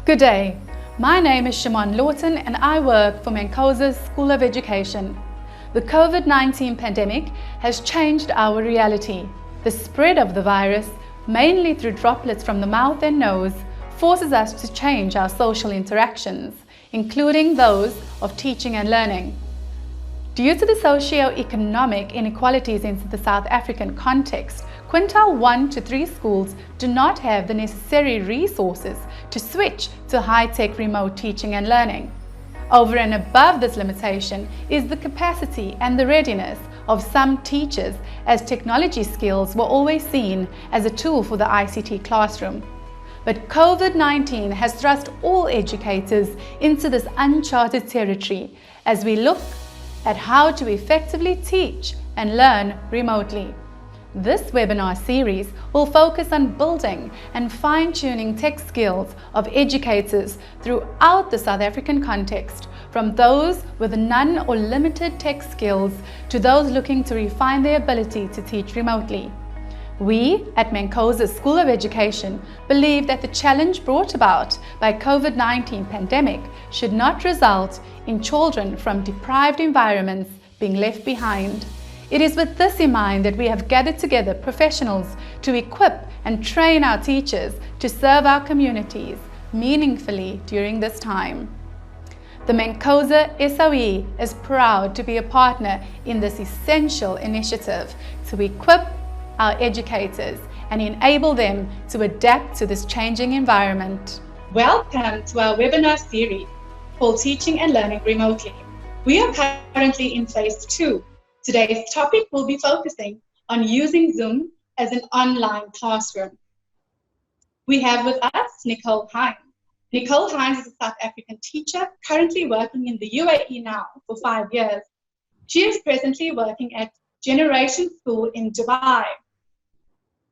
Good day. My name is Shimon Lawton and I work for MANCOSA's School of Education. The COVID-19 pandemic has changed our reality. The spread of the virus, mainly through droplets from the mouth and nose, forces us to change our social interactions, including those of teaching and learning. Due to the socio-economic inequalities in the South African context, quintile 1 to 3 schools do not have the necessary resources to switch to high-tech remote teaching and learning. Over and above this limitation is the capacity and the readiness of some teachers, as technology skills were always seen as a tool for the ICT classroom. But COVID-19 has thrust all educators into this uncharted territory as we look at how to effectively teach and learn remotely. This webinar series will focus on building and fine-tuning tech skills of educators throughout the South African context, from those with none or limited tech skills to those looking to refine their ability to teach remotely. We at MANCOSA's School of Education believe that the challenge brought about by COVID-19 pandemic should not result in children from deprived environments being left behind. It is with this in mind that we have gathered together professionals to equip and train our teachers to serve our communities meaningfully during this time. The MANCOSA SOE is proud to be a partner in this essential initiative to equip our educators and enable them to adapt to this changing environment. Welcome to our webinar series called Teaching and Learning Remotely. We are currently in phase 2. Today's topic will be focusing on using Zoom as an online classroom. We have with us Nicole Hines. Nicole Hines is a South African teacher currently working in the UAE now for 5 years. She is presently working at Generation School in Dubai.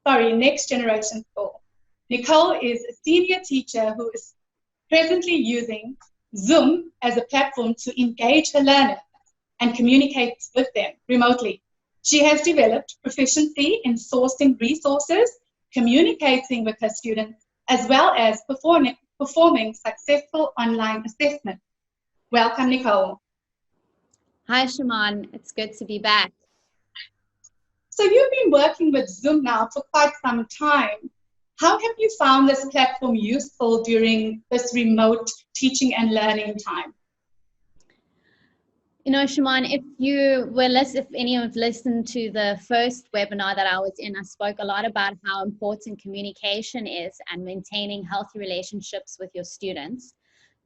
Next Generation School. Nicole is a senior teacher who is presently using Zoom as a platform to engage her learners and communicate with them remotely. She has developed proficiency in sourcing resources, communicating with her students, as well as performing successful online assessments. Welcome, Nicole. Hi, Shimon. It's good to be back. So you've been working with Zoom now for quite some time. How have you found this platform useful during this remote teaching and learning time? You know, Shimon, if any of listened to the first webinar that I was in, I spoke a lot about how important communication is and maintaining healthy relationships with your students.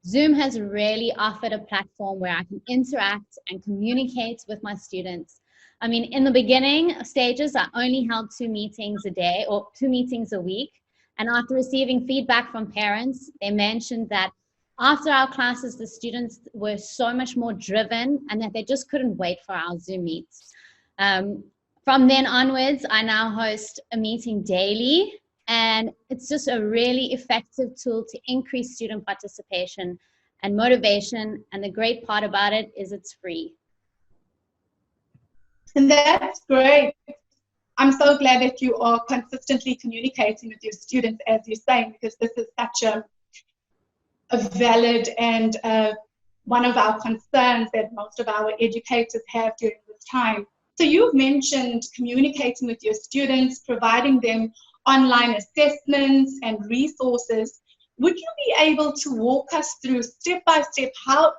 Zoom has really offered a platform where I can interact and communicate with my students. I mean, in the beginning stages, I only held 2 meetings a day or 2 meetings a week. And after receiving feedback from parents, they mentioned that after our classes, the students were so much more driven and that they just couldn't wait for our Zoom meets. From then onwards, I now host a meeting daily, and it's just a really effective tool to increase student participation and motivation. And the great part about it is it's free. And that's great. I'm so glad that you are consistently communicating with your students, as you're saying, because this is such a valid and one of our concerns that most of our educators have during this time. So you've mentioned communicating with your students, providing them online assessments and resources. Would you be able to walk us through step by step how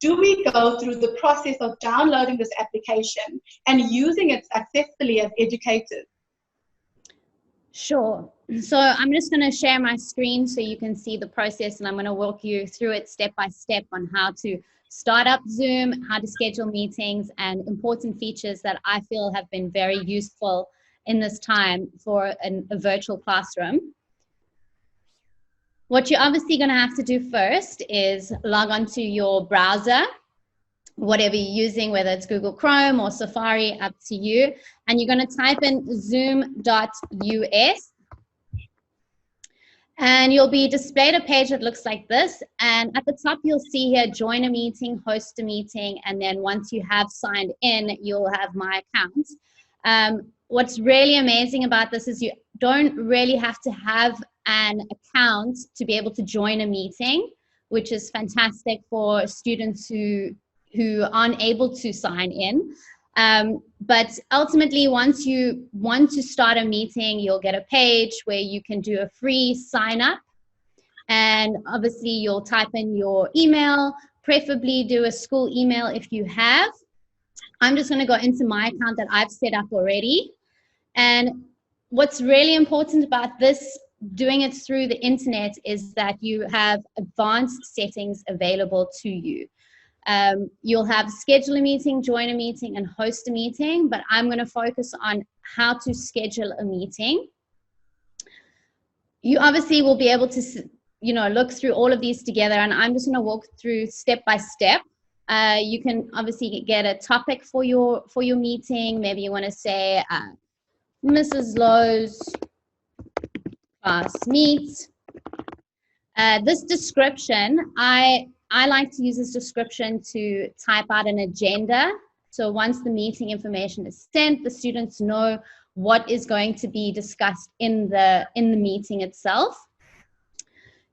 do we go through the process of downloading this application and using it successfully as educators? Sure. So I'm just going to share my screen so you can see the process, and I'm going to walk you through it step by step on how to start up Zoom, how to schedule meetings, and important features that I feel have been very useful in this time for a virtual classroom. What you're obviously going to have to do first is log onto your browser, whatever you're using, whether it's Google Chrome or Safari, up to you. And you're going to type in zoom.us. And you'll be displayed a page that looks like this. And at the top, you'll see here, join a meeting, host a meeting. And then once you have signed in, you'll have my account. What's really amazing about this is you don't really have to have an account to be able to join a meeting, which is fantastic for students who aren't able to sign in. But ultimately, once you want to start a meeting, you'll get a page where you can do a free sign up. And obviously, you'll type in your email, preferably do a school email if you have. I'm just going to go into my account that I've set up already. And what's really important about this, doing it through the internet, is that you have advanced settings available to you. You'll have schedule a meeting, join a meeting, and host a meeting, but I'm going to focus on how to schedule a meeting. You obviously will be able to, look through all of these together, and I'm just going to walk through step by step. You can obviously get a topic for your meeting. Maybe you want to say Mrs. Lowe's class meets. This description, I like to use this description to type out an agenda. So once the meeting information is sent, the students know what is going to be discussed in the meeting itself.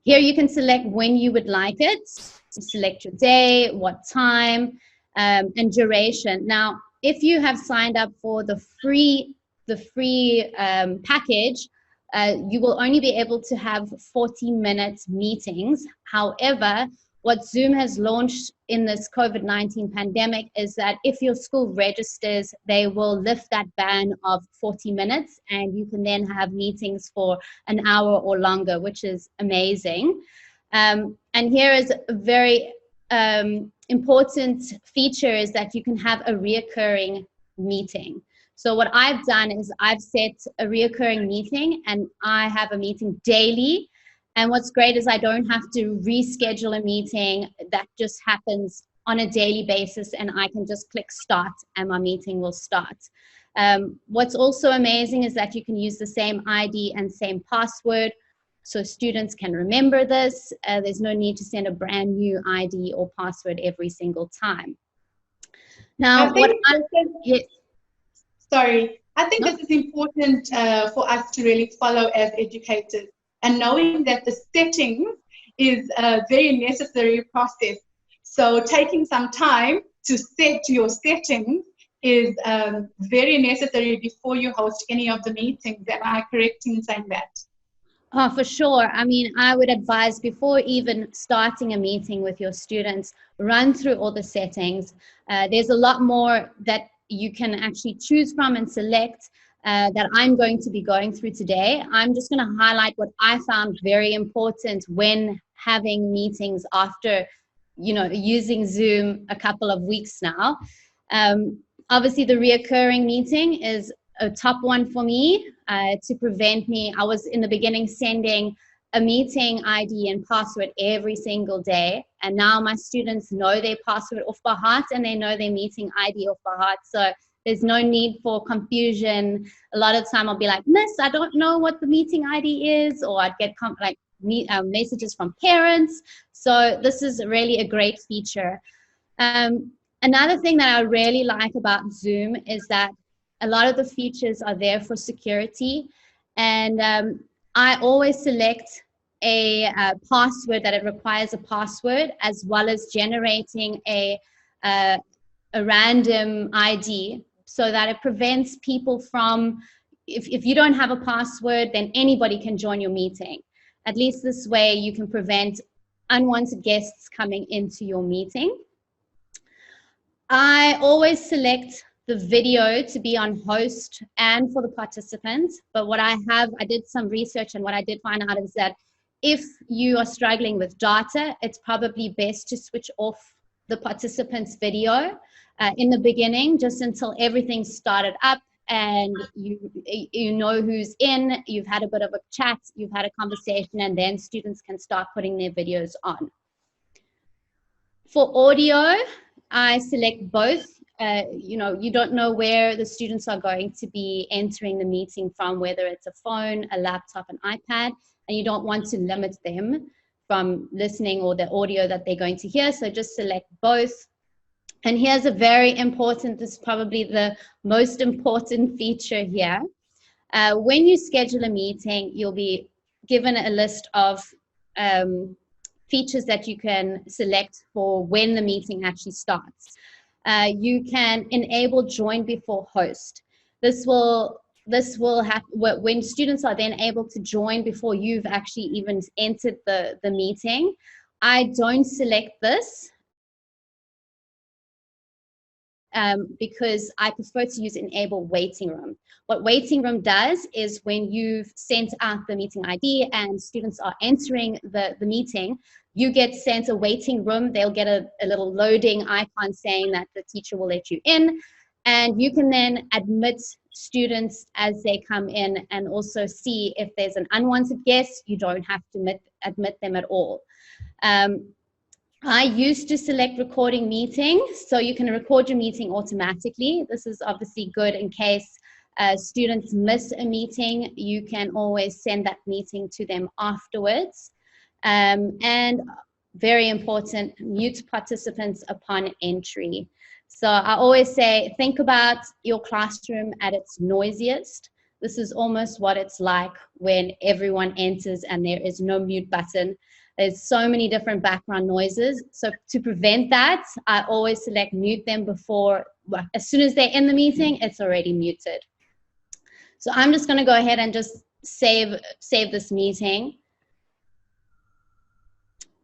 Here you can select when you would like it. Select your day, what time, and duration. Now, if you have signed up for the free package, you will only be able to have 40-minute meetings. However, what Zoom has launched in this COVID-19 pandemic is that if your school registers, they will lift that ban of 40 minutes, and you can then have meetings for an hour or longer, which is amazing. And here is a very important feature, is that you can have a reoccurring meeting. So what I've done is I've set a reoccurring meeting, and I have a meeting daily. And what's great is I don't have to reschedule a meeting. That just happens on a daily basis, and I can just click start and my meeting will start. What's also amazing is that you can use the same ID and same password, so students can remember this. There's no need to send a brand new ID or password every single time. Now, I think this is important for us to really follow as educators, and knowing that the settings is a very necessary process. So taking some time to set your settings is very necessary before you host any of the meetings. Am I correct in saying that? Oh, for sure. I mean, I would advise, before even starting a meeting with your students, run through all the settings. There's a lot more that you can actually choose from and select that I'm going to be going through today. I'm just going to highlight what I found very important when having meetings after, using Zoom a couple of weeks now. Obviously, the reoccurring meeting is a top one for me to prevent me. I was in the beginning sending a meeting ID and password every single day, and now my students know their password off by heart, and they know their meeting ID off by heart. So there's no need for confusion. A lot of the time I'll be like, Miss, I don't know what the meeting ID is, or I'd get messages from parents. So this is really a great feature. Another thing that I really like about Zoom is that a lot of the features are there for security, and I always select a password, that it requires a password, as well as generating a random ID, so that it prevents people from, if you don't have a password, then anybody can join your meeting. At least this way you can prevent unwanted guests coming into your meeting. I always select the video to be on host and for the participants. But what I did some research, and what I did find out is that if you are struggling with data, it's probably best to switch off the participants' video in the beginning, just until everything's started up and you know who's in, you've had a bit of a chat, you've had a conversation, and then students can start putting their videos on. For audio, I select both. You don't know where the students are going to be entering the meeting from, whether it's a phone, a laptop, an iPad, and you don't want to limit them from listening or the audio that they're going to hear. So just select both. And here's a very important, this is probably the most important feature here. When you schedule a meeting, you'll be given a list of features that you can select for when the meeting actually starts. You can enable join before host. This will happen when students are then able to join before you've actually even entered the meeting. I don't select this because I prefer to use enable waiting room. What waiting room does is when you've sent out the meeting ID and students are entering the meeting, you get sent a waiting room. They'll get a little loading icon saying that the teacher will let you in, and you can then admit students as they come in and also see if there's an unwanted guest. You don't have to admit them at all. I used to select recording meeting, so you can record your meeting automatically. This is obviously good in case students miss a meeting. You can always send that meeting to them afterwards. And very important, mute participants upon entry. So I always say, think about your classroom at its noisiest. This is almost what it's like when everyone enters and there is no mute button. There's so many different background noises. So to prevent that, I always select mute them before, well, as soon as they're in the meeting, it's already muted. So I'm just gonna go ahead and just save this meeting.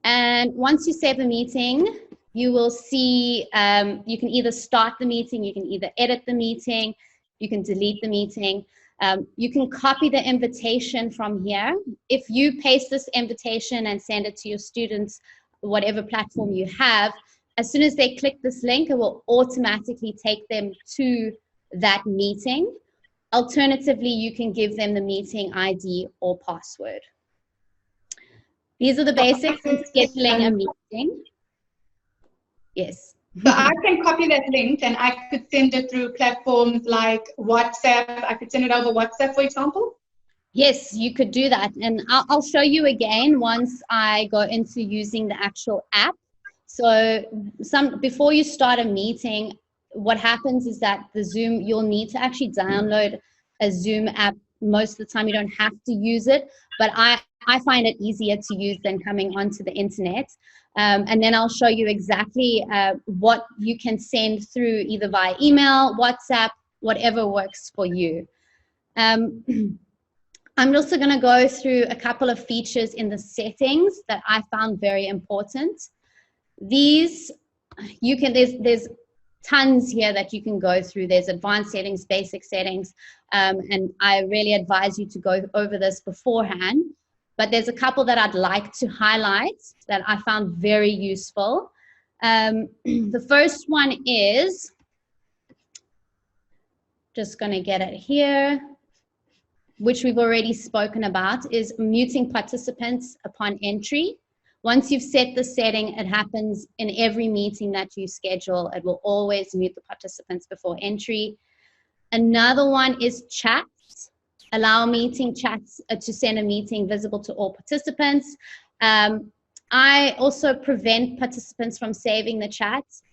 And once you save the meeting, you will see, you can either start the meeting, you can either edit the meeting, you can delete the meeting. You can copy the invitation from here. If you paste this invitation and send it to your students, whatever platform you have, as soon as they click this link, it will automatically take them to that meeting. Alternatively, you can give them the meeting ID or password. These are the basics of scheduling a meeting. Yes. So I can copy that link and I could send it through platforms like WhatsApp. I could send it over WhatsApp, for example. Yes, you could do that. And I'll show you again once I go into using the actual app. So before you start a meeting, what happens is that the Zoom, you'll need to actually download a Zoom app. Most of the time you don't have to use it, but I find it easier to use than coming onto the internet. And then I'll show you exactly what you can send through either via email, WhatsApp, whatever works for you. I'm also going to go through a couple of features in the settings that I found very important. These, there's tons here that you can go through. There's advanced settings, basic settings, and I really advise you to go over this beforehand. But there's a couple that I'd like to highlight that I found very useful. The first one is, just going to get it here, which we've already spoken about, is muting participants upon entry. Once you've set the setting, it happens in every meeting that you schedule. It will always mute the participants before entry. Another one is chats. Allow meeting chats to send a meeting visible to all participants. I also prevent participants from saving the chats.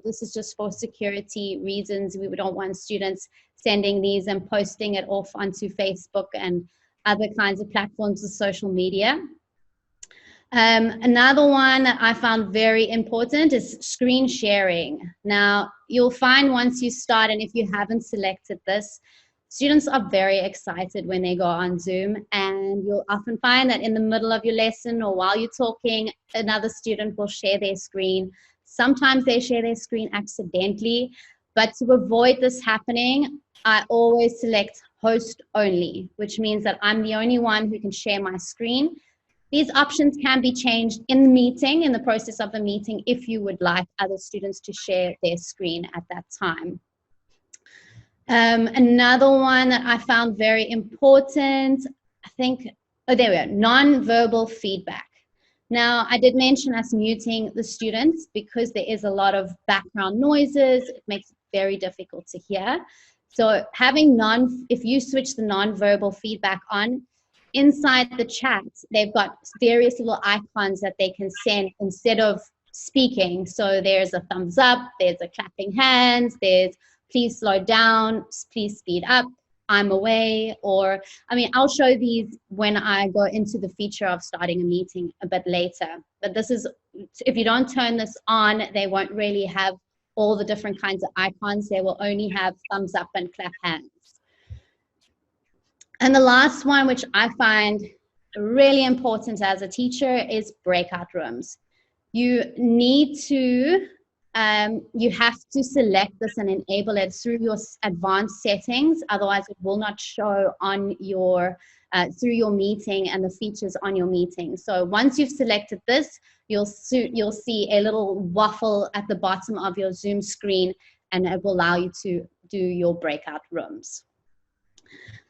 This is just for security reasons. We don't want students sending these and posting it off onto Facebook and other kinds of platforms of social media. Another one that I found very important is screen sharing. Now, you'll find once you start, and if you haven't selected this, students are very excited when they go on Zoom, and you'll often find that in the middle of your lesson or while you're talking, another student will share their screen. Sometimes they share their screen accidentally, but to avoid this happening, I always select host only, which means that I'm the only one who can share my screen. These options can be changed in the meeting, in the process of the meeting, if you would like other students to share their screen at that time. Another one that I found very important, I think, oh, there we go, non-verbal feedback. Now, I did mention us muting the students because there is a lot of background noises. It makes it very difficult to hear. So having if you switch the non-verbal feedback on, inside the chat, they've got various little icons that they can send instead of speaking. So there's a thumbs up, there's a clapping hands, there's please slow down, please speed up. I'm away, or, I mean, I'll show these when I go into the feature of starting a meeting a bit later. But this is, if you don't turn this on, they won't really have all the different kinds of icons. They will only have thumbs up and clap hands. And the last one, which I find really important as a teacher, is breakout rooms. You need to, you have to select this and enable it through your advanced settings. Otherwise, it will not show on your, through your meeting and the features on your meeting. So once you've selected this, you'll see a little waffle at the bottom of your Zoom screen, and it will allow you to do your breakout rooms.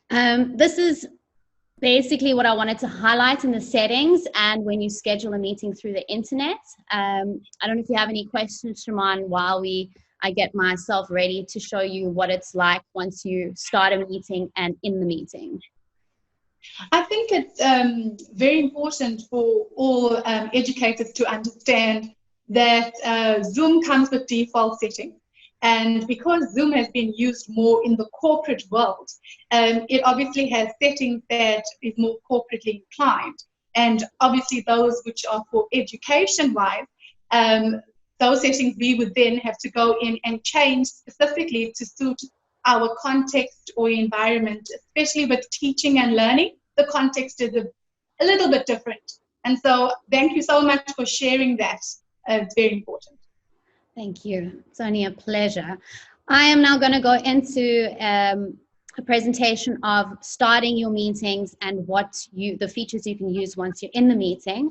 This is basically what I wanted to highlight in the settings and when you schedule a meeting through the internet. I don't know if you have any questions, Shimon, while I get myself ready to show you what it's like once you start a meeting and in the meeting. I think it's very important for all educators to understand that Zoom comes with default settings. And because Zoom has been used more in the corporate world, it obviously has settings that is more corporately inclined. And obviously those which are for education-wise, those settings we would then have to go in and change specifically to suit our context or environment, especially with teaching and learning. The context is a little bit different. And so thank you so much for sharing that. It's very important. Thank you. It's only a pleasure. I am now going to go into a presentation of starting your meetings and the features you can use once you're in the meeting.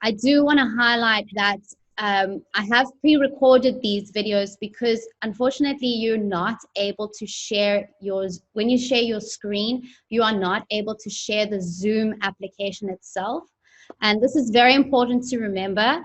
I do want to highlight that I have pre-recorded these videos because unfortunately you're not able to share yours. When you share your screen, you are not able to share the Zoom application itself. And this is very important to remember,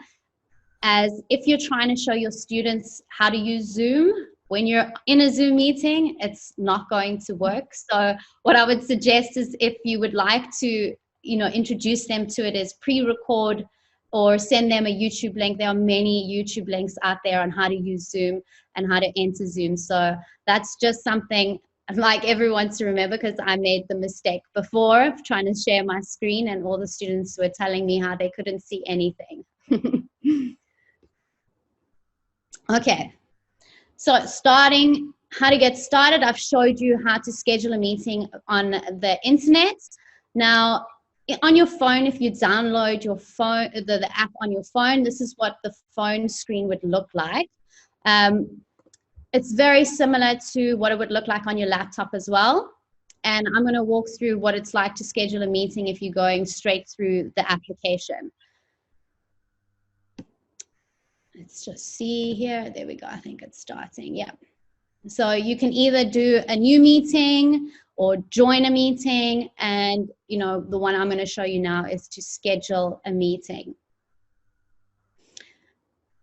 as if you're trying to show your students how to use Zoom, when you're in a Zoom meeting, it's not going to work. So what I would suggest is, if you would like to, introduce them to it, is pre-record or send them a YouTube link. There are many YouTube links out there on how to use Zoom and how to enter Zoom. So that's just something I'd like everyone to remember, because I made the mistake before of trying to share my screen and all the students were telling me how they couldn't see anything. Okay, so how to get started. I've showed you how to schedule a meeting on the internet. Now, on your phone, if you download your phone, the app on your phone, this is what the phone screen would look like. It's very similar to what it would look like on your laptop as well. And I'm going to walk through what it's like to schedule a meeting if you're going straight through the application. Let's just see here. There we go. I think it's starting. Yeah. So you can either do a new meeting or join a meeting. And, the one I'm going to show you now is to schedule a meeting.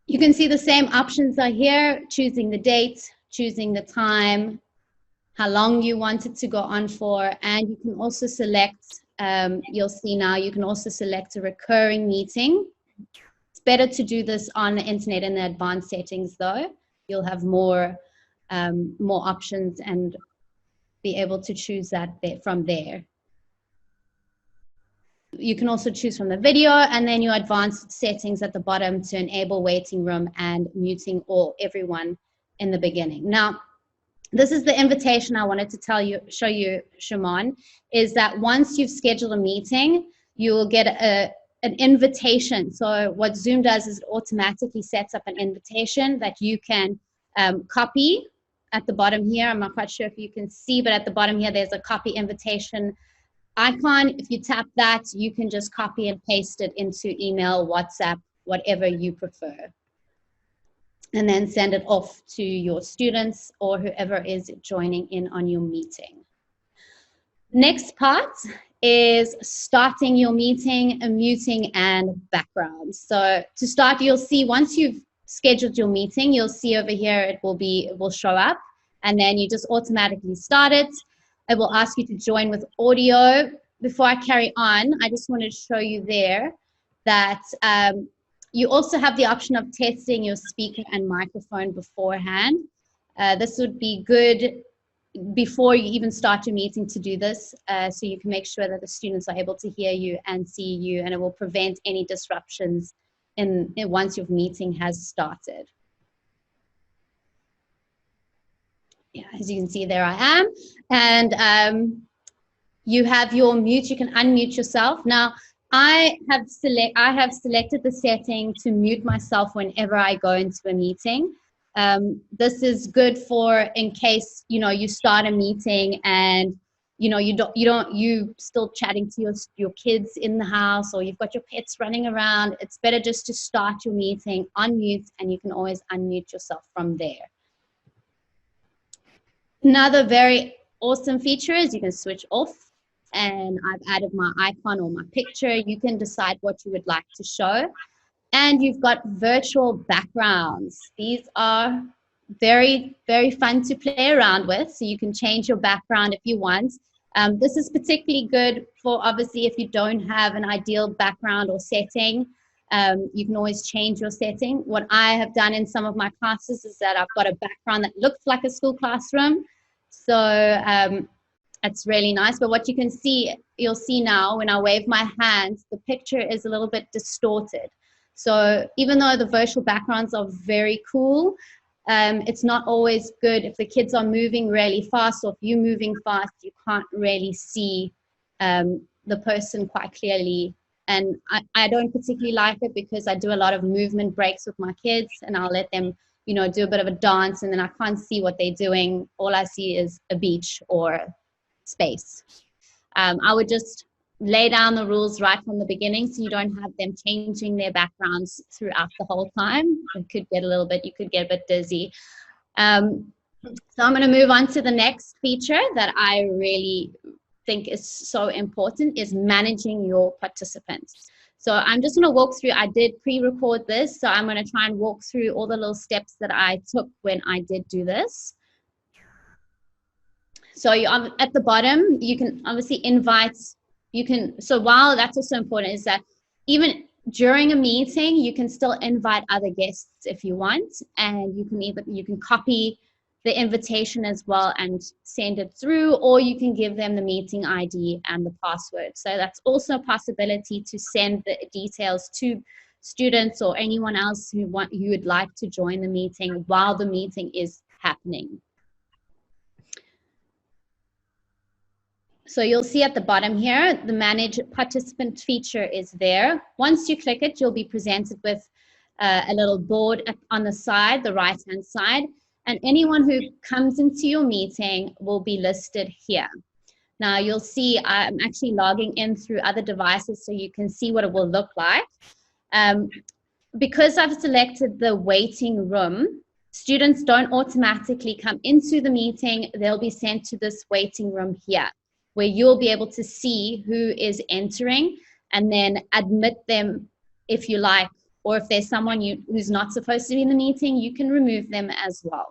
You can see the same options are here: choosing the date, choosing the time, how long you want it to go on for. And you can also select, you'll see now, you can also select a recurring meeting. It's better to do this on the internet in the advanced settings though. You'll have more options and be able to choose that from there. You can also choose from the video, and then your advanced settings at the bottom to enable waiting room and muting everyone in the beginning. Now, this is the invitation I wanted to show you, Shimon, is that once you've scheduled a meeting, you will get an invitation. So what Zoom does is it automatically sets up an invitation that you can copy at the bottom here. I'm not quite sure if you can see, but at the bottom here, there's a copy invitation icon. If you tap that, you can just copy and paste it into email, WhatsApp, whatever you prefer. And then send it off to your students or whoever is joining in on your meeting. Next part is starting your meeting, muting, and background. So to start, you'll see once you've scheduled your meeting, you'll see over here it will show up, and then you just automatically start it. It will ask you to join with audio. Before I carry on, I just wanted to show you there that you also have the option of testing your speaker and microphone beforehand. This would be good before you even start your meeting to do this, so you can make sure that the students are able to hear you and see you, and it will prevent any disruptions in once your meeting has started. Yeah, as you can see, there I am. And you have your mute, you can unmute yourself. Now, I have selected the setting to mute myself whenever I go into a meeting. This is good for in case, you know, you start a meeting and, you know, you still chatting to your kids in the house, or you've got your pets running around. It's better just to start your meeting on mute, and you can always unmute yourself from there. Another very awesome feature is you can switch off, and I've added my icon or my picture. You can decide what you would like to show. And you've got virtual backgrounds. These are very, very fun to play around with. So you can change your background if you want. This is particularly good for, obviously, if you don't have an ideal background or setting. You can always change your setting. What I have done in some of my classes is that I've got a background that looks like a school classroom. So it's really nice. But what you can see, you'll see now when I wave my hands, the picture is a little bit distorted. So even though the virtual backgrounds are very cool, it's not always good if the kids are moving really fast, or if you're moving fast, you can't really see the person quite clearly. And I don't particularly like it because I do a lot of movement breaks with my kids, and I'll let them, you know, do a bit of a dance, and then I can't see what they're doing. All I see is a beach or space. I would just lay down the rules right from the beginning, so you don't have them changing their backgrounds throughout the whole time. It could get you could get a bit dizzy. So I'm going to move on to the next feature that I really think is so important, is managing your participants. So I'm just going to walk through. I did pre-record this, so I'm going to try and walk through all the little steps that I took when I did do this. So you're at the bottom, you can obviously invite. So while that's also important, is that even during a meeting, you can still invite other guests if you want, and you can copy the invitation as well and send it through, or you can give them the meeting ID and the password. So that's also a possibility to send the details to students or anyone else who would like to join the meeting while the meeting is happening. So you'll see at the bottom here, the Manage Participant feature is there. Once you click it, you'll be presented with a little board on the side, the right-hand side, and anyone who comes into your meeting will be listed here. Now you'll see I'm actually logging in through other devices so you can see what it will look like. Because I've selected the waiting room, students don't automatically come into the meeting. They'll be sent to this waiting room here, where you'll be able to see who is entering and then admit them if you like, or if there's someone who's not supposed to be in the meeting, you can remove them as well.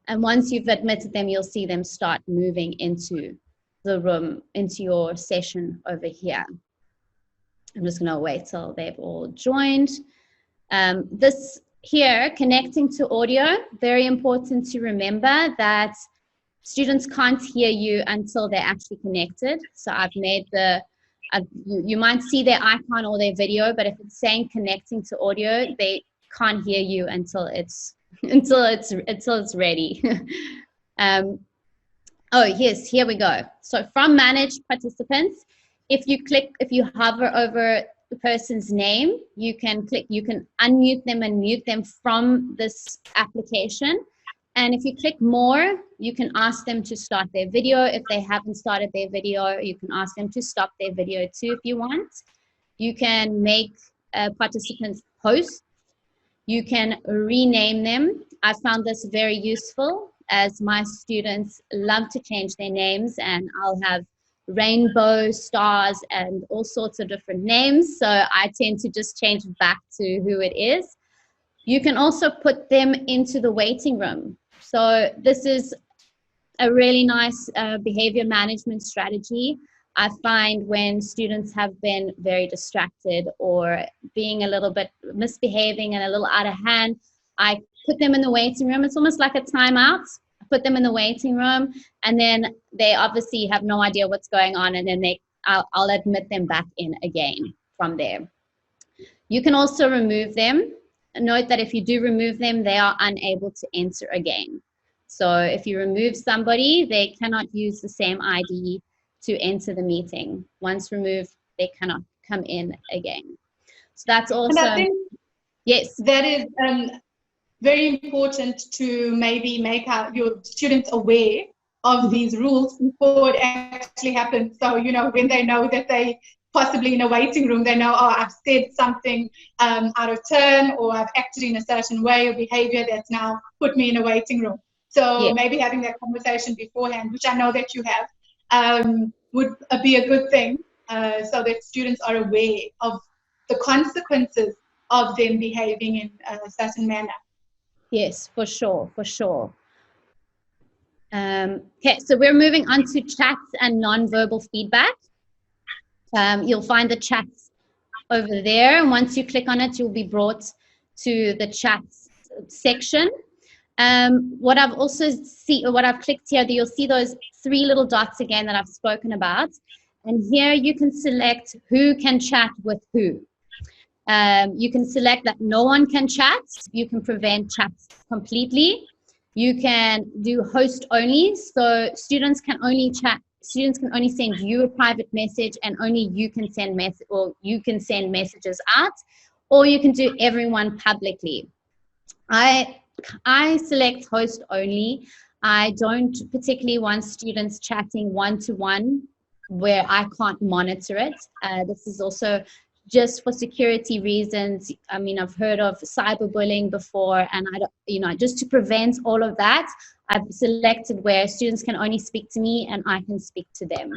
And once you've admitted them, you'll see them start moving into the room, into your session over here. I'm just gonna wait till they've all joined. This here, connecting to audio, very important to remember that students can't hear you until they're actually connected. So I've made you might see their icon or their video, but if it's saying connecting to audio, they can't hear you until it's ready. Oh yes, here we go. So from Manage Participants, if you hover over the person's name, you can unmute them and mute them from this application. And if you click more, you can ask them to start their video. If they haven't started their video, you can ask them to stop their video too if you want. You can make participants posts. You can rename them. I found this very useful, as my students love to change their names, and I'll have rainbow, stars, and all sorts of different names. So I tend to just change it back to who it is. You can also put them into the waiting room. So this is a really nice behavior management strategy. I find when students have been very distracted or being a little bit misbehaving and a little out of hand, I put them in the waiting room. It's almost like a timeout. I put them in the waiting room, and then they obviously have no idea what's going on, and then I'll admit them back in again from there. You can also remove them. Note that if you do remove them, they are unable to enter again. So if you remove somebody, they cannot use the same ID to enter the meeting. Once removed, they cannot come in again. So that's also, and I think yes, that is very important to maybe make your students aware of these rules before it actually happens. So, you know, when they know that they possibly in a waiting room, they know, oh, I've said something out of turn, or I've acted in a certain way or behavior that's now put me in a waiting room. So yeah. maybe having that conversation beforehand, which I know that you have, would be a good thing, so that students are aware of the consequences of them behaving in a certain manner. Yes, for sure, for sure. Okay, so we're moving on to chats and nonverbal feedback. You'll find the chats over there, and once you click on it, you'll be brought to the chats section. What I've clicked here, you'll see those 3 little dots again that I've spoken about, and here you can select who can chat with who. You can select that no one can chat. You can prevent chats completely. You can do host only, so students can only chat. Students can only send you a private message, and only you can send messages out, or you can do everyone publicly. I select host only. I don't particularly want students chatting one-to-one where I can't monitor it. This is also just for security reasons. I mean, I've heard of cyberbullying before, and just to prevent all of that, I've selected where students can only speak to me and I can speak to them.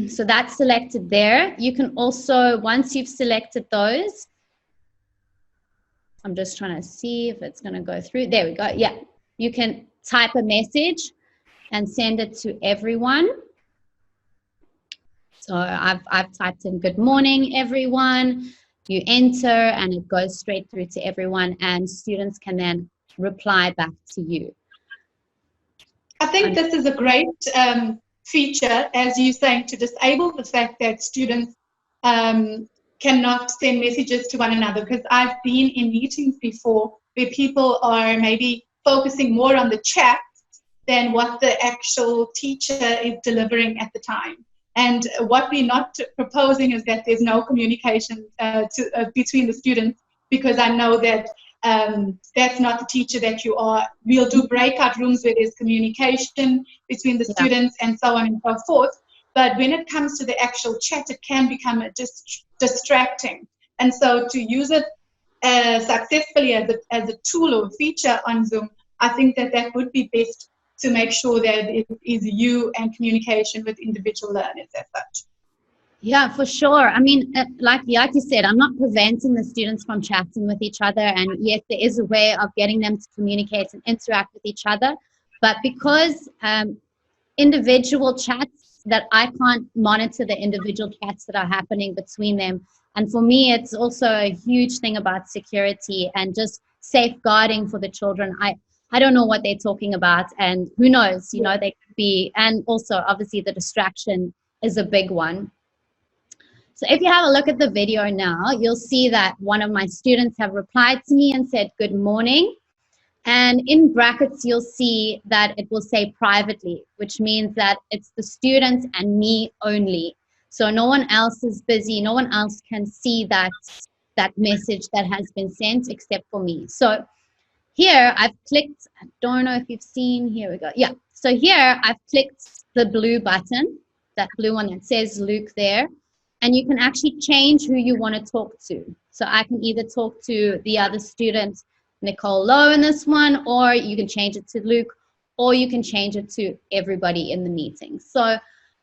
So that's selected there. You can also, once you've selected those, I'm just trying to see if it's going to go through. There we go. Yeah, you can type a message and send it to everyone. So I've typed in good morning, everyone. You enter and it goes straight through to everyone, and students can then reply back to you. I think this is a great feature, as you're saying, to disable the fact that students cannot send messages to one another, because I've been in meetings before where people are maybe focusing more on the chat than what the actual teacher is delivering at the time. And what we're not proposing is that there's no communication between the students, because I know that that's not the teacher that you are. We'll do breakout rooms where there's communication between the students and so on and so forth. But when it comes to the actual chat, it can become distracting. And so to use it successfully as a tool or feature on Zoom, I think that would be best, to make sure that it is you and communication with individual learners as such. Yeah, for sure. I mean, like you said, I'm not preventing the students from chatting with each other, and yes, there is a way of getting them to communicate and interact with each other. But because individual chats, that I can't monitor the individual chats that are happening between them. And for me, it's also a huge thing about security and just safeguarding for the children. I don't know what they're talking about, and who knows, they could be, and also obviously the distraction is a big one. So if you have a look at the video now, you'll see that one of my students have replied to me and said, good morning. And in brackets, you'll see that it will say privately, which means that it's the student and me only. So no one else is busy. No one else can see that message that has been sent except for me. So here I've clicked, I don't know if you've seen, here we go. Yeah, so here I've clicked the blue button, that blue one that says Luke there, and you can actually change who you want to talk to. So I can either talk to the other student, Nicole Lowe, in this one, or you can change it to Luke, or you can change it to everybody in the meeting. So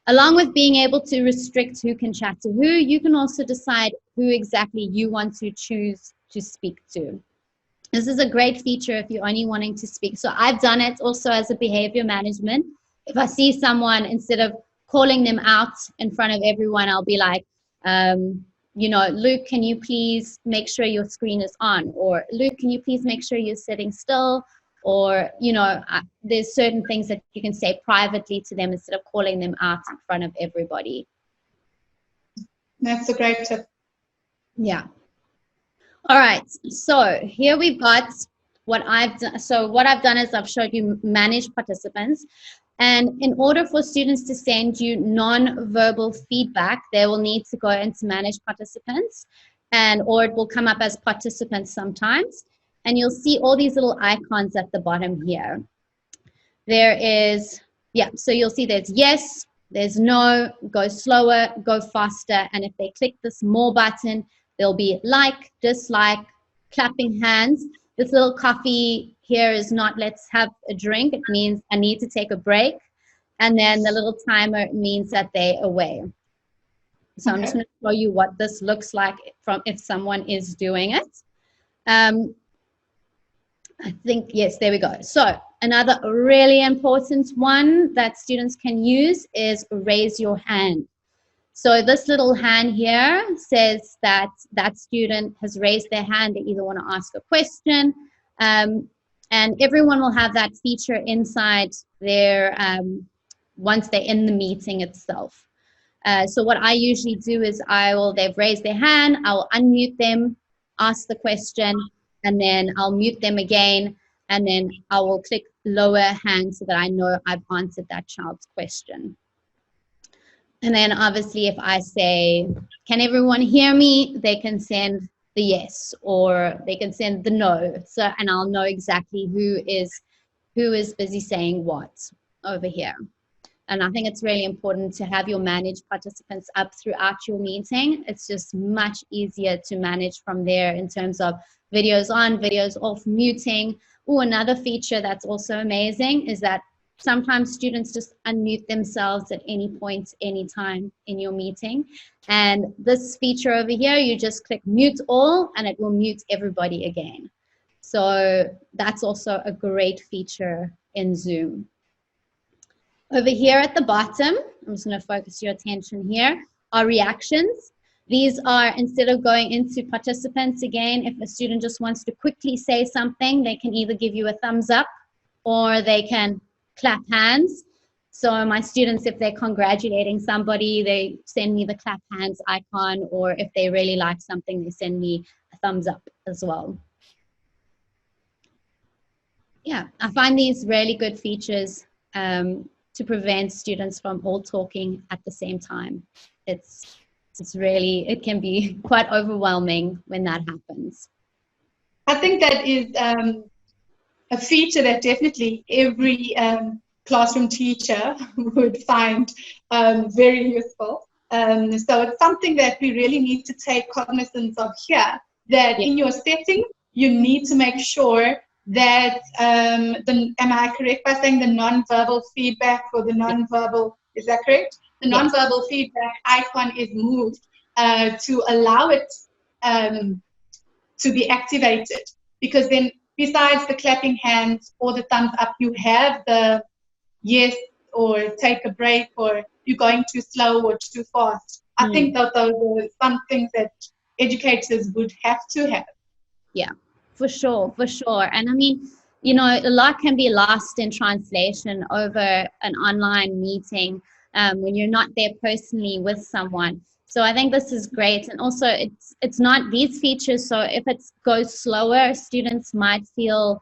along with being able to restrict who can chat to who, you can also decide who exactly you want to choose to speak to. This is a great feature if you're only wanting to speak. So I've done it also as a behavior management. If I see someone, instead of calling them out in front of everyone, I'll be like, Luke, can you please make sure your screen is on? Or Luke, can you please make sure you're sitting still? Or, there's certain things that you can say privately to them instead of calling them out in front of everybody. That's a great tip. Yeah. All right. So here we've got what I've done. So what I've done is I've showed you manage participants. And in order for students to send you non-verbal feedback, they will need to go into manage participants, or it will come up as participants sometimes. And you'll see all these little icons at the bottom here. There is, so you'll see there's yes, there's no, go slower, go faster. And if they click this more button, there'll be like, dislike, clapping hands. This little coffee here is not let's have a drink. It means I need to take a break. And then the little timer means that they're away. So I'm just going to show you what this looks like from if someone is doing it. I think, yes, there we go. So another really important one that students can use is raise your hand. So this little hand here says that that student has raised their hand. They either want to ask a question, and everyone will have that feature inside their, once they're in the meeting itself. So what I usually do is they've raised their hand, I will unmute them, ask the question, and then I'll mute them again, and then I will click lower hand so that I know I've answered that child's question. And then obviously if I say, can everyone hear me? They can send the yes, or they can send the no. So, and I'll know exactly who is busy saying what over here. And I think it's really important to have your managed participants up throughout your meeting. It's just much easier to manage from there in terms of videos on, videos off, muting. Oh, another feature that's also amazing is that sometimes students just unmute themselves at any point, anytime in your meeting. And this feature over here, you just click mute all and it will mute everybody again. So that's also a great feature in Zoom. Over here at the bottom, I'm just going to focus your attention here, are reactions. These are, instead of going into participants again, if a student just wants to quickly say something, they can either give you a thumbs up or they can clap hands. So my students, if they're congratulating somebody, they send me the clap hands icon, or if they really like something, they send me a thumbs up as well. Yeah, I find these really good features to prevent students from all talking at the same time. It can be quite overwhelming when that happens. I think that is a feature that definitely every classroom teacher would find very useful. So it's something that we really need to take cognizance of here, that in your setting, you need to make sure that, am I correct by saying the non-verbal feedback or the non-verbal, is that correct? The non-verbal feedback icon is moved to allow it to be activated, because then besides the clapping hands or the thumbs up, you have the yes or take a break or you're going too slow or too fast. I think that those are some things that educators would have to have. Yeah, for sure. And I mean, a lot can be lost in translation over an online meeting when you're not there personally with someone. So I think this is great. And also it's not these features. So if it goes slower, students might feel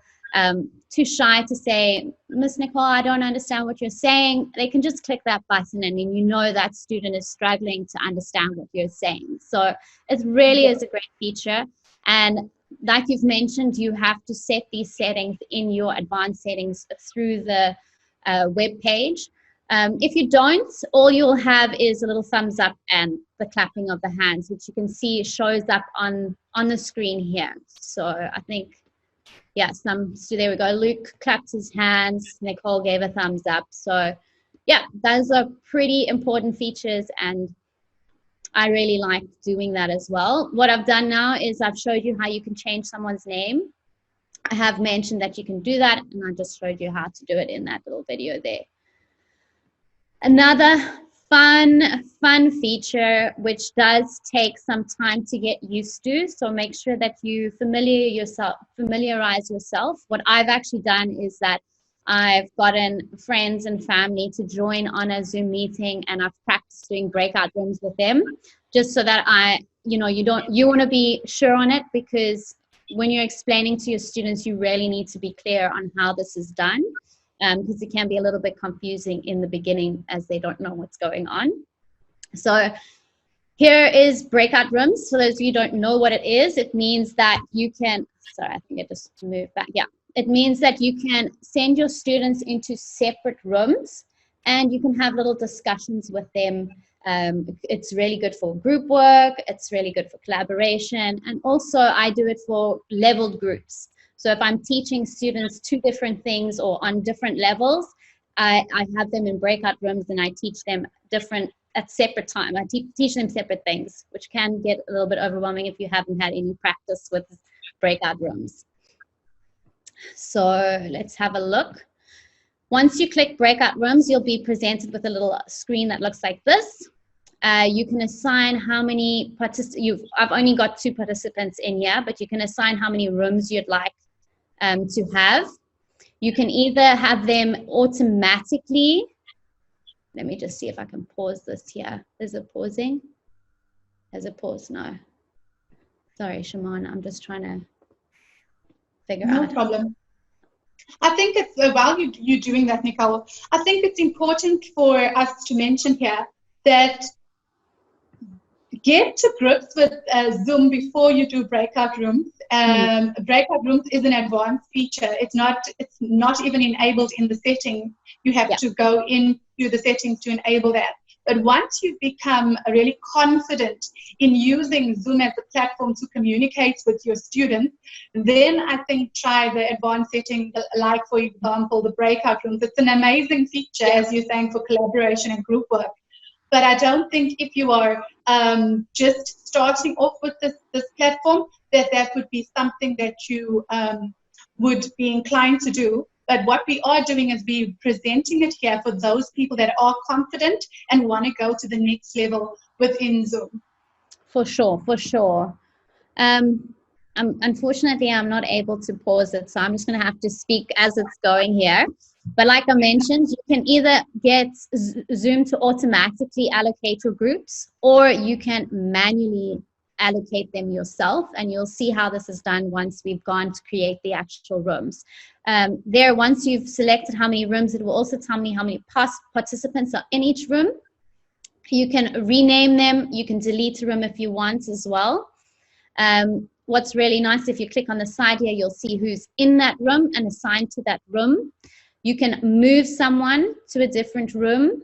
too shy to say, Miss Nicole, I don't understand what you're saying. They can just click that button and then you know that student is struggling to understand what you're saying. So it really is a great feature. And like you've mentioned, you have to set these settings in your advanced settings through the web page. If you don't, all you'll have is a little thumbs up and the clapping of the hands, which you can see shows up on the screen here. So I think, so there we go. Luke clapped his hands, Nicole gave a thumbs up. So yeah, those are pretty important features and I really like doing that as well. What I've done now is I've showed you how you can change someone's name. I have mentioned that you can do that and I just showed you how to do it in that little video there. Another fun feature which does take some time to get used to. So make sure that you familiarize yourself. What I've actually done is that I've gotten friends and family to join on a Zoom meeting, and I've practiced doing breakout rooms with them, just so that you want to be sure on it, because when you're explaining to your students, you really need to be clear on how this is done, because it can be a little bit confusing in the beginning as they don't know what's going on. So here is breakout rooms. For those of you who don't know what it is, it means that you can, sorry, I think I just moved back. Yeah, it means that you can send your students into separate rooms and you can have little discussions with them. It's really good for group work. It's really good for collaboration. And also I do it for leveled groups. So if I'm teaching students two different things or on different levels, I have them in breakout rooms and I teach them at separate time. I teach them separate things, which can get a little bit overwhelming if you haven't had any practice with breakout rooms. So let's have a look. Once you click breakout rooms, you'll be presented with a little screen that looks like this. You can assign how many participants. I've only got 2 participants in here, but you can assign how many rooms you'd like to have. You can either have them automatically. Let me just see if I can pause this here. Is it pausing? Has it paused? No. Sorry, Shimon, I'm just trying to figure out. No problem. I think it's, while you're doing that, Nicole, I think it's important for us to mention here that get to grips with Zoom before you do breakout rooms. Breakout rooms is an advanced feature. It's not even enabled in the settings. You have to go into the settings to enable that. But once you become really confident in using Zoom as a platform to communicate with your students, then I think try the advanced settings, like, for example, the breakout rooms. It's an amazing feature, as you're saying, for collaboration and group work. But I don't think if you are just starting off with this platform, that would be something that you would be inclined to do. But what we are doing is we're presenting it here for those people that are confident and want to go to the next level within Zoom. For sure, for sure. Unfortunately, I'm not able to pause it, so I'm just going to have to speak as it's going here. But like I mentioned, you can either get Zoom to automatically allocate your groups, or you can manually allocate them yourself, and you'll see how this is done once we've gone to create the actual rooms. Once you've selected how many rooms, it will also tell me how many participants are in each room. You can rename them. You can delete a room if you want as well. What's really nice, if you click on the side here, you'll see who's in that room and assigned to that room. You can move someone to a different room.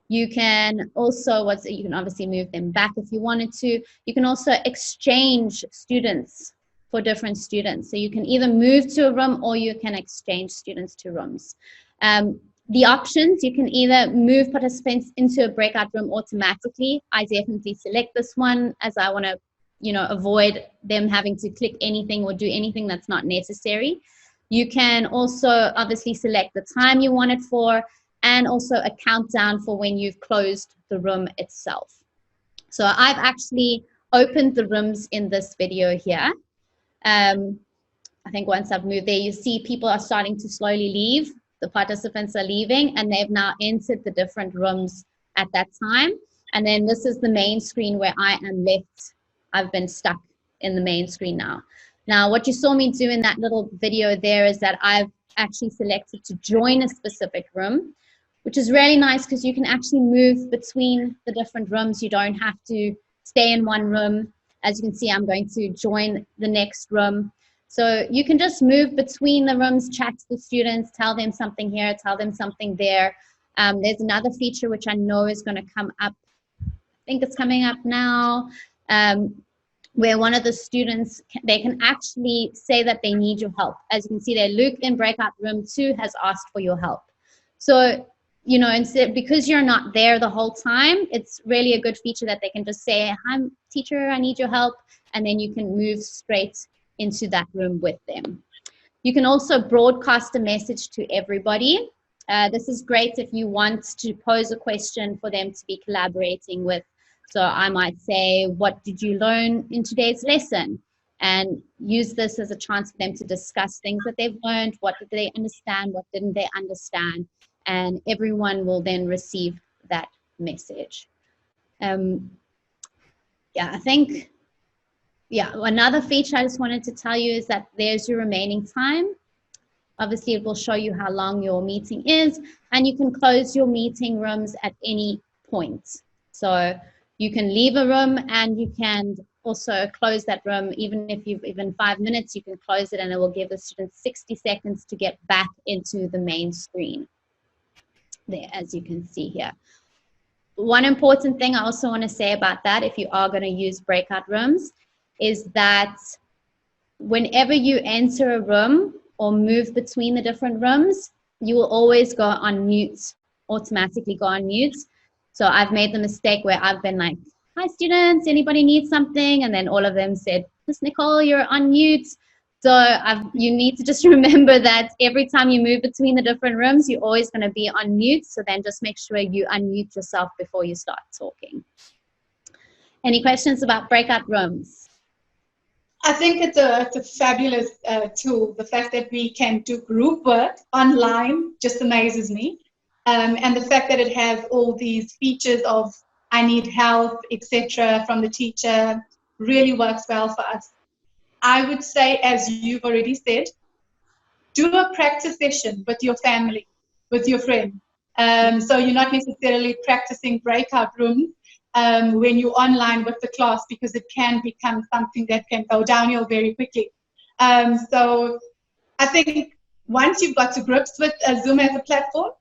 You can also, you can obviously move them back if you wanted to. You can also exchange students for different students. So you can either move to a room or you can exchange students to rooms. The options, you can either move participants into a breakout room automatically. I definitely select this one, as I want to, avoid them having to click anything or do anything that's not necessary. You can also obviously select the time you want it for, and also a countdown for when you've closed the room itself. So I've actually opened the rooms in this video here. I think once I've moved there, you see people are starting to slowly leave. The participants are leaving, and they've now entered the different rooms at that time. And then this is the main screen where I am left. I've been stuck in the main screen now. Now, what you saw me do in that little video there is that I've actually selected to join a specific room, which is really nice because you can actually move between the different rooms. You don't have to stay in one room. As you can see, I'm going to join the next room. So you can just move between the rooms, chat to the students, tell them something here, tell them something there. There's another feature which I know is going to come up. I think it's coming up now, where one of the students, they can actually say that they need your help. As you can see there, Luke in breakout room 2 has asked for your help. So, instead, because you're not there the whole time, it's really a good feature that they can just say, "Hi, teacher, I need your help," and then you can move straight into that room with them. You can also broadcast a message to everybody. This is great if you want to pose a question for them to be collaborating with. So I might say, what did you learn in today's lesson? And use this as a chance for them to discuss things that they've learned. What did they understand? What didn't they understand? And everyone will then receive that message. I think, another feature I just wanted to tell you is that there's your remaining time. Obviously, it will show you how long your meeting is, and you can close your meeting rooms at any point. So you can leave a room, and you can also close that room. Even if you've even 5 minutes, you can close it, and it will give the students 60 seconds to get back into the main screen. There, as you can see here. One important thing I also want to say about that, if you are going to use breakout rooms, is that whenever you enter a room or move between the different rooms, you will always go on mute, automatically go on mute. So I've made the mistake where I've been like, hi students, anybody need something? And then all of them said, Miss Nicole, you're on mute. So you need to just remember that every time you move between the different rooms, you're always going to be on mute. So then just make sure you unmute yourself before you start talking. Any questions about breakout rooms? I think it's a fabulous tool. The fact that we can do group work online just amazes me. And the fact that it has all these features of I need help, etc. from the teacher really works well for us. I would say, as you've already said, do a practice session with your family, with your friend. So you're not necessarily practicing breakout rooms when you're online with the class, because it can become something that can go downhill very quickly. So I think once you've got to grips with Zoom as a platform,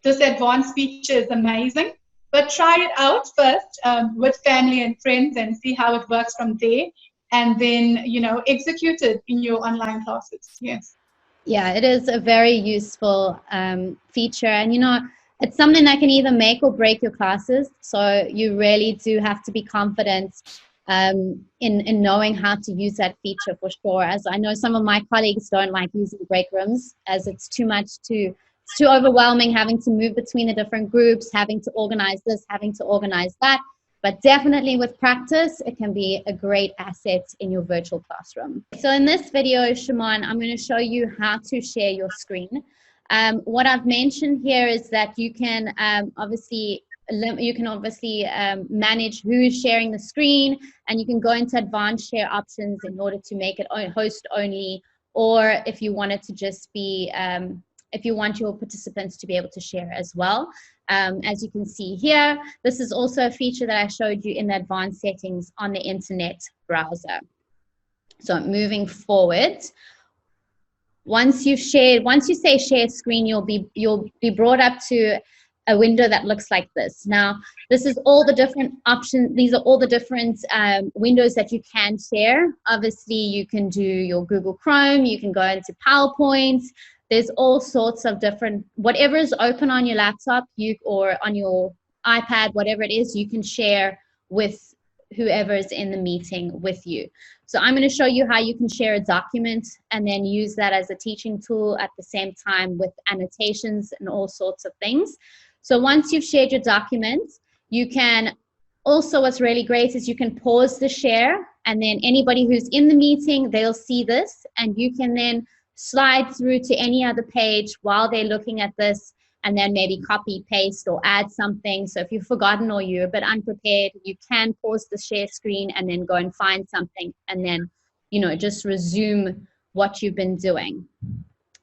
this advanced feature is amazing. But try it out first with family and friends and see how it works from there. And then, execute it in your online classes. Yes. Yeah, it is a very useful feature. And, it's something that can either make or break your classes. So you really do have to be confident in knowing how to use that feature for sure. As I know some of my colleagues don't like using break rooms, as it's too overwhelming, having to move between the different groups, having to organize this, having to organize that. But definitely with practice, it can be a great asset in your virtual classroom. So in this video, Shimon, I'm going to show you how to share your screen. What I've mentioned here is that you can obviously manage who's sharing the screen, and you can go into advanced share options in order to make it host only, or if you want it to just be, if you want your participants to be able to share as well. As you can see here, this is also a feature that I showed you in the advanced settings on the internet browser. So moving forward, once you say share screen, you'll be brought up to a window that looks like this. Now, this is all the different options. These are all the different windows that you can share. Obviously, you can do your Google Chrome, you can go into PowerPoint. There's all sorts of different, whatever is open on your laptop or on your iPad, whatever it is, you can share with whoever is in the meeting with you. So I'm going to show you how you can share a document and then use that as a teaching tool at the same time with annotations and all sorts of things. So once you've shared your document, you can also, what's really great is you can pause the share, and then anybody who's in the meeting, they'll see this, and you can then slide through to any other page while they're looking at this, and then maybe copy, paste, or add something. So if you've forgotten or you're a bit unprepared, you can pause the share screen and then go and find something, and then, just resume what you've been doing.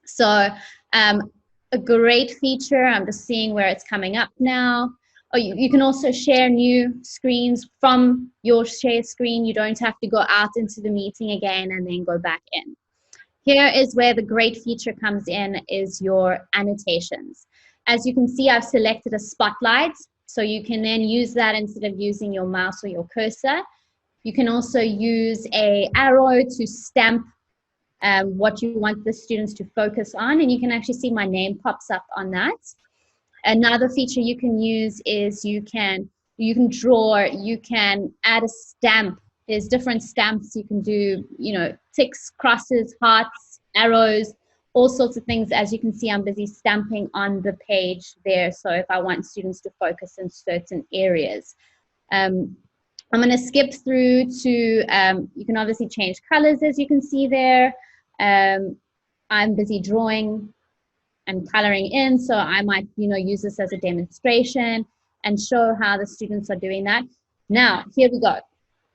So a great feature, I'm just seeing where it's coming up now. Oh, you can also share new screens from your share screen. You don't have to go out into the meeting again and then go back in. Here is where the great feature comes in, is your annotations. As you can see, I've selected a spotlight, so you can then use that instead of using your mouse or your cursor. You can also use an arrow to stamp what you want the students to focus on, and you can actually see my name pops up on that. Another feature you can use is you can draw, you can add a stamp. There's different stamps you can do, ticks, crosses, hearts, arrows, all sorts of things. As you can see, I'm busy stamping on the page there. So if I want students to focus in certain areas. I'm going to skip through to, you can obviously change colors as you can see there. I'm busy drawing and coloring in, so I might, use this as a demonstration and show how the students are doing that. Now, here we go.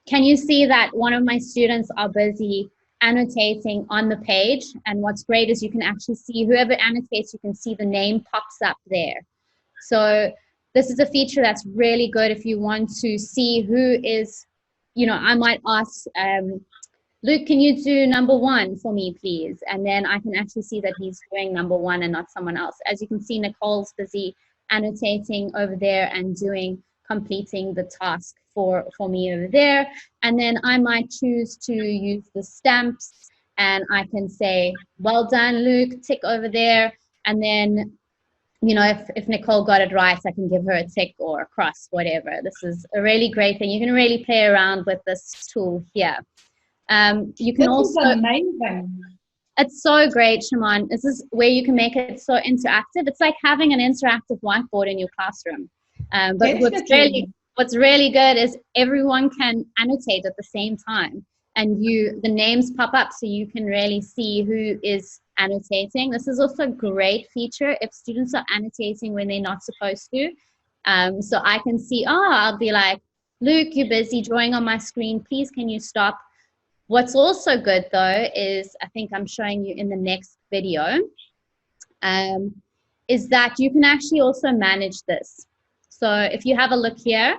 Can you see that one of my students are busy annotating on the page? And what's great is you can actually see whoever annotates, you can see the name pops up there. So this is a feature that's really good if you want to see who is, I might ask, Luke, can you do number 1 for me, please? And then I can actually see that he's doing number 1 and not someone else. As you can see, Nicole's busy annotating over there and completing the task for me over there. And then I might choose to use the stamps, and I can say, well done, Luke, tick over there. And then, if Nicole got it right, I can give her a tick or a cross, whatever. This is a really great thing. You can really play around with this tool here. You can also, amazing. It's so great, Shimon. This is where you can make it so interactive. It's like having an interactive whiteboard in your classroom. But what's really good is everyone can annotate at the same time, and the names pop up so you can really see who is annotating. This is also a great feature if students are annotating when they're not supposed to. So I can see, I'll be like, Luke, you're busy drawing on my screen. Please, can you stop? What's also good though is, I think I'm showing you in the next video, is that you can actually also manage this. So if you have a look here,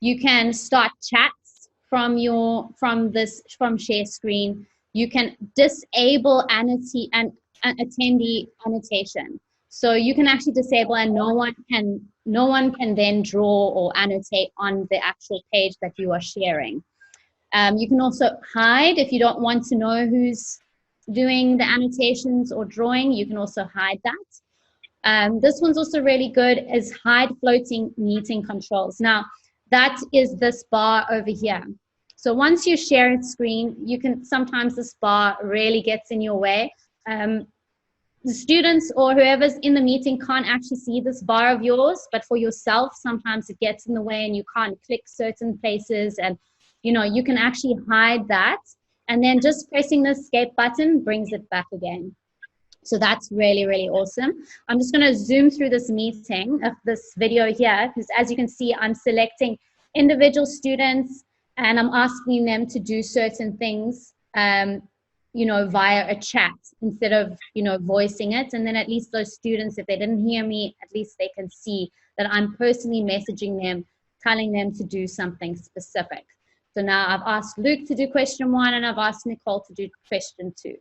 you can start chats from share screen. You can disable attendee annotation. So you can actually disable, and no one can then draw or annotate on the actual page that you are sharing. You can also hide if you don't want to know who's doing the annotations or drawing. You can also hide that. This one's also really good, is hide floating meeting controls. Now, that is this bar over here. So once you share a screen, sometimes this bar really gets in your way. The students or whoever's in the meeting can't actually see this bar of yours, but for yourself, sometimes it gets in the way and you can't click certain places, and you can actually hide that. And then just pressing the escape button brings it back again. So that's really, really awesome. I'm just going to zoom through this meeting of this video here, because as you can see, I'm selecting individual students and I'm asking them to do certain things, via a chat instead of, voicing it. And then at least those students, if they didn't hear me, at least they can see that I'm personally messaging them, telling them to do something specific. So now I've asked Luke to do question 1 and I've asked Nicole to do question 2.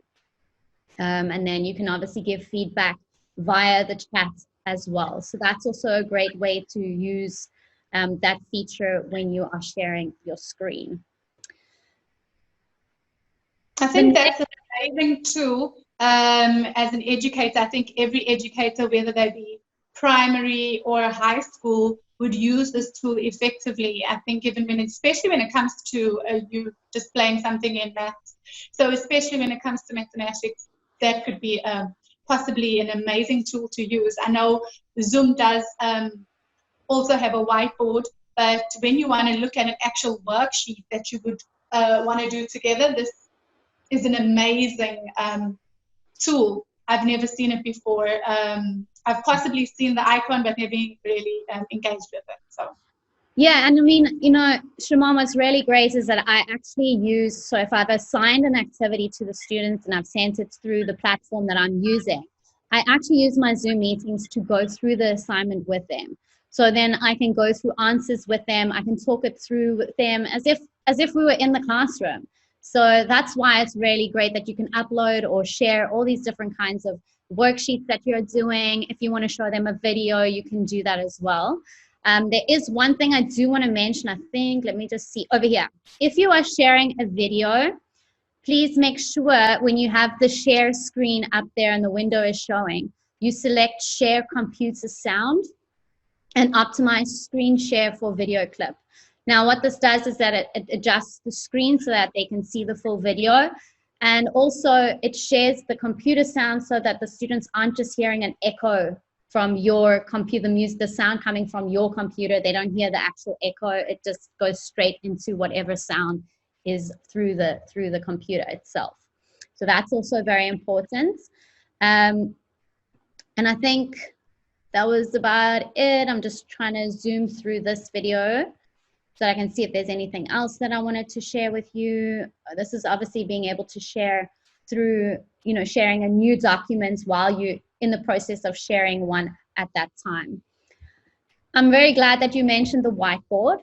And then you can obviously give feedback via the chat as well. So that's also a great way to use that feature when you are sharing your screen. I think that's an amazing tool. As an educator, I think every educator, whether they be primary or high school, would use this tool effectively. I think especially when it comes to you displaying something in maths. So especially when it comes to mathematics, that could be possibly an amazing tool to use. I know Zoom does also have a whiteboard, but when you want to look at an actual worksheet that you would want to do together, this is an amazing tool. I've never seen it before. I've possibly seen the icon, but never really engaged with it. So. Yeah, and I mean, Shimon, what's really great is that I actually so if I've assigned an activity to the students and I've sent it through the platform that I'm using, I actually use my Zoom meetings to go through the assignment with them. So then I can go through answers with them. I can talk it through with them as if we were in the classroom. So that's why it's really great that you can upload or share all these different kinds of worksheets that you're doing. If you want to show them a video, you can do that as well. There is one thing I do want to mention, I think. Let me just see over here. If you are sharing a video, please make sure when you have the share screen up there and the window is showing, you select share computer sound and optimize screen share for video clip. Now what this does is that it adjusts the screen so that they can see the full video. And also it shares the computer sound so that the students aren't just hearing an echo from your computer, the sound coming from your computer. They don't hear the actual echo. It just goes straight into whatever sound is through the computer itself. So that's also very important. And I think that was about it. I'm just trying to zoom through this video so that I can see if there's anything else that I wanted to share with you. This is obviously being able to share through, sharing a new document while you're in the process of sharing one at that time. I'm very glad that you mentioned the whiteboard.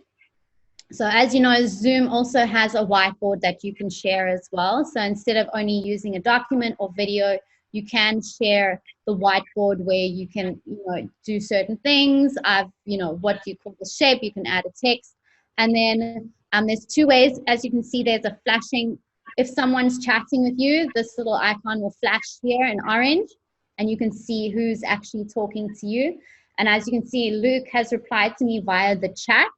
So as you know, Zoom also has a whiteboard that you can share as well. So instead of only using a document or video, you can share the whiteboard where you can, do certain things. What you call the shape, you can add a text. And then there's two ways. As you can see, there's a flashing. If someone's chatting with you, this little icon will flash here in orange, and you can see who's actually talking to you. And as you can see, Luke has replied to me via the chat,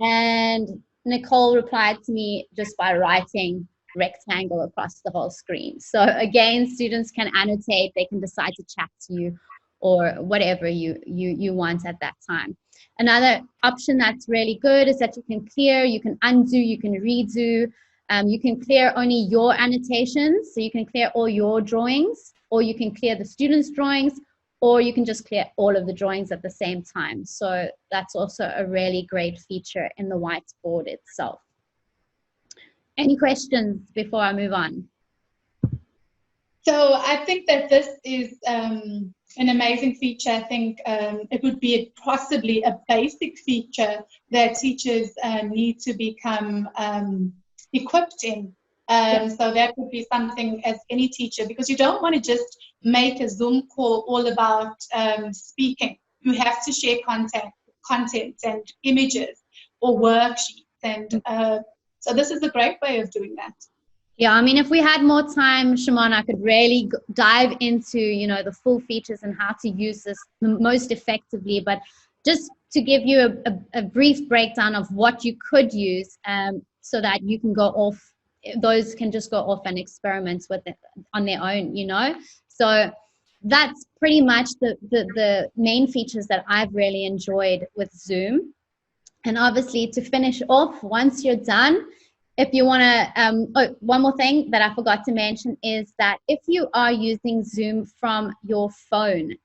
and Nicole replied to me just by writing rectangle across the whole screen. So again, students can annotate, they can decide to chat to you or whatever you want at that time. Another option that's really good is that you can clear, you can undo, you can redo. You can clear only your annotations, so you can clear all your drawings, or you can clear the students' drawings, or you can just clear all of the drawings at the same time. So that's also a really great feature in the whiteboard itself. Any questions before I move on? So I think that this is an amazing feature. I think it would be possibly a basic feature that teachers need to become equipped in. So that would be something as any teacher, because you don't want to just make a Zoom call all about speaking. You have to share content and images or worksheets. And so this is a great way of doing that. Yeah, I mean, if we had more time, Shimon, I could really dive into, the full features and how to use this most effectively. But just to give you a brief breakdown of what you could use so that you can go off, those can just go off and experiment with it on their own, So that's pretty much the main features that I've really enjoyed with Zoom. And obviously to finish off, once you're done, if you want to, one more thing that I forgot to mention is that if you are using Zoom from your phone,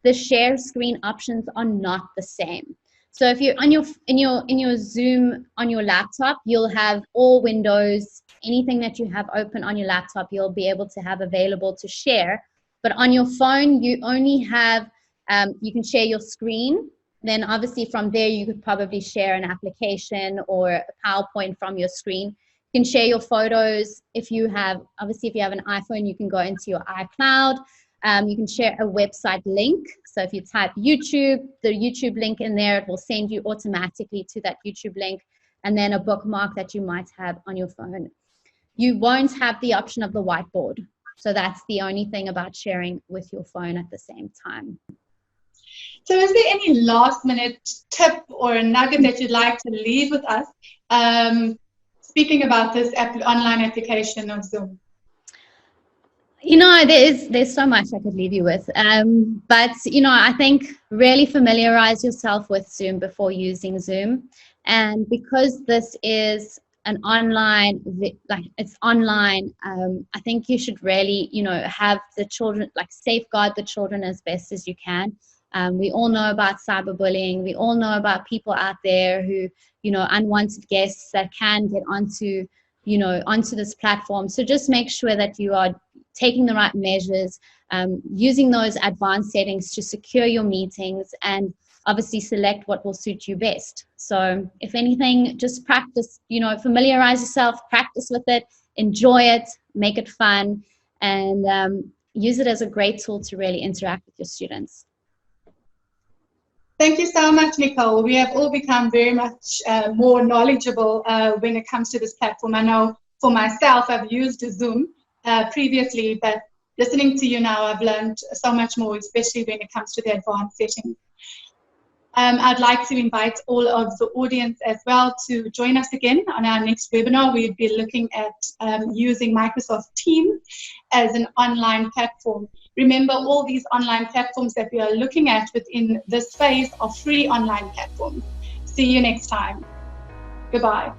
the share screen options are not the same. So if you're on in your Zoom on your laptop, you'll have all windows, anything that you have open on your laptop, you'll be able to have available to share. But on your phone, you only have, you can share your screen. Then obviously from there, you could probably share an application or a PowerPoint from your screen. You can share your photos. If you have an iPhone, you can go into your iCloud. You can share a website link. So if you type YouTube, the YouTube link in there, it will send you automatically to that YouTube link, and then a bookmark that you might have on your phone. You won't have the option of the whiteboard. So that's the only thing about sharing with your phone at the same time. So is there any last minute tip or a nugget that you'd like to leave with us speaking about this online application of Zoom? There's so much I could leave you with. But, I think really familiarize yourself with Zoom before using Zoom. And because this is an online, it's online, I think you should really, have the children, safeguard the children as best as you can. We all know about cyberbullying. We all know about people out there who, unwanted guests that can get onto this platform. So just make sure that you are taking the right measures, using those advanced settings to secure your meetings, and obviously select what will suit you best. So if anything, just practice, familiarize yourself, practice with it, enjoy it, make it fun, and use it as a great tool to really interact with your students. Thank you so much, Nicole. We have all become very much more knowledgeable when it comes to this platform. I know for myself, I've used Zoom previously, but listening to you now, I've learned so much more, especially when it comes to the advanced settings. I'd like to invite all of the audience as well to join us again on our next webinar. We'll be looking at using Microsoft Teams as an online platform. Remember, all these online platforms that we are looking at within this phase are free online platforms. See you next time. Goodbye.